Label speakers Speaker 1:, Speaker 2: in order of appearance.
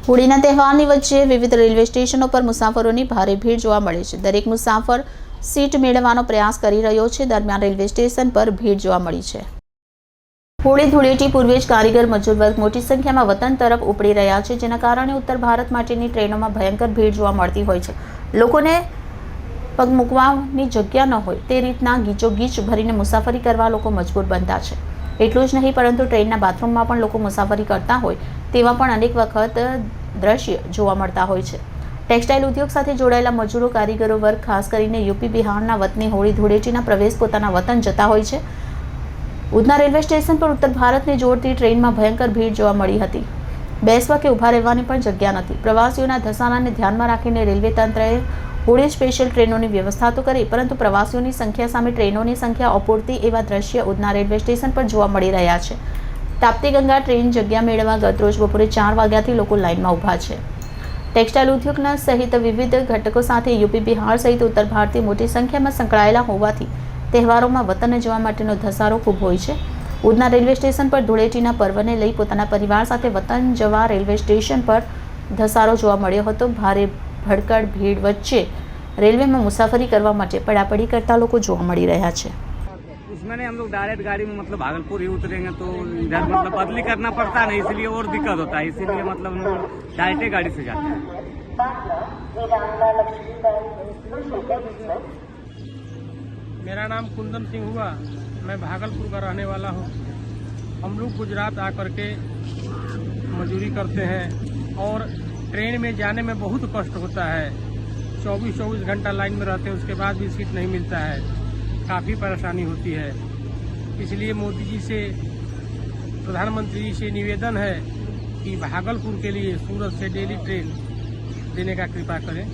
Speaker 1: હોળીના તહેવારની વચ્ચે વિવિધ રેલવે સ્ટેશનો પર મુસાફરોની ભારે ભીડ જોવા મળે છે। દરેક મુસાફર સીટ મેળવવાનો પ્રયાસ કરી રહ્યો છે। દરમિયાન રેલવે સ્ટેશન પર ભીડ જોવા મળી છે। હોળી ધૂળેટી પૂર્વે જ કારીગર મજૂર વર્ગ મોટી સંખ્યામાં વતન તરફ ઉપડી રહ્યા છે, જેના કારણે ઉત્તર ભારત માટેની ટ્રેનોમાં ભયંકર ભીડ જોવા મળતી હોય છે। લોકોને પગ મૂકવાની જગ્યા ન હોય તે રીતના ગીચોગીચ ભરીને મુસાફરી કરવા લોકો મજબૂર બનતા છે। એટલું જ નહીં, પરંતુ ટ્રેનના બાથરૂમમાં પણ લોકો મુસાફરી કરતા હોય તેવા પણ અનેક વખત દ્રશ્ય જોવા મળતા હોય છે। ટેક્સટાઇલ ઉદ્યોગ સાથે જોડાયેલા મજૂરો કારીગરો વર્ગ ખાસ કરીને યુપી બિહારના વતની હોળી ધૂળેટીના પ્રવેશ પોતાના વતન જતા હોય છે। ઉધના રેલવે સ્ટેશન પર ઉત્તર ભારતને જોડતી ટ્રેનમાં ભયંકર ભીડ જોવા મળી હતી। બેસવા કે ઊભા રહેવાની પણ જગ્યા નથી। પ્રવાસીઓના ધસારાને ધ્યાનમાં રાખીને રેલવે તંત્રએ હોળી સ્પેશિયલ ટ્રેનોની વ્યવસ્થા તો કરી, પરંતુ પ્રવાસીઓની સંખ્યા સામે ટ્રેનોની સંખ્યા અપૂરતી એવા દ્રશ્ય ઉધના રેલવે સ્ટેશન પર જોવા મળી રહ્યા છે। તાપ્તી ગંગા ટ્રેન જગ્યા મેળવવા ગતરોજ બપોરે 4 વાગ્યાથી લોકો લાઇનમાં ઊભા છે। ટેક્સટાઇલ ઉદ્યોગના સહિત વિવિધ ઘટકો સાથે યુપી બિહાર સહિત ઉત્તર ભારતથી મોટી સંખ્યામાં સંકળાયેલા હોવાથી તહેવારોમાં વતને જવા માટેનો ધસારો ખૂબ હોય છે। ઉધના રેલવે સ્ટેશન પર ધૂળેટીના પર્વને લઈ પોતાના પરિવાર સાથે વતન જવા રેલવે સ્ટેશન પર ધસારો જોવા મળ્યો હતો। ભારે ભડકડ ભીડ વચ્ચે રેલવેમાં મુસાફરી કરવા માટે પડાપડી करता લોકો જોવા મળી રહ્યા છે।
Speaker 2: उसमें नहीं, हम लोग डायरेक्ट गाड़ी में मतलब भागलपुर ही उतरेंगे तो इधर मतलब बदली करना पड़ता है ना, इसलिए और दिक्कत होता है। इसीलिए मतलब हम लोग डायरेक्ट गाड़ी से जाते हैं।
Speaker 3: मेरा नाम कुंदन सिंह हुआ, मैं भागलपुर का रहने वाला हूँ। हम लोग गुजरात आकर के मजदूरी करते हैं और ट्रेन में जाने में बहुत कष्ट होता है। 24-24 घंटा लाइन में रहते हैं, उसके बाद भी सीट नहीं मिलता है। काफ़ी परेशानी होती है। इसलिए मोदी जी से, प्रधानमंत्री जी से निवेदन है कि भागलपुर के लिए सूरत से डेली ट्रेन देने का कृपा करें।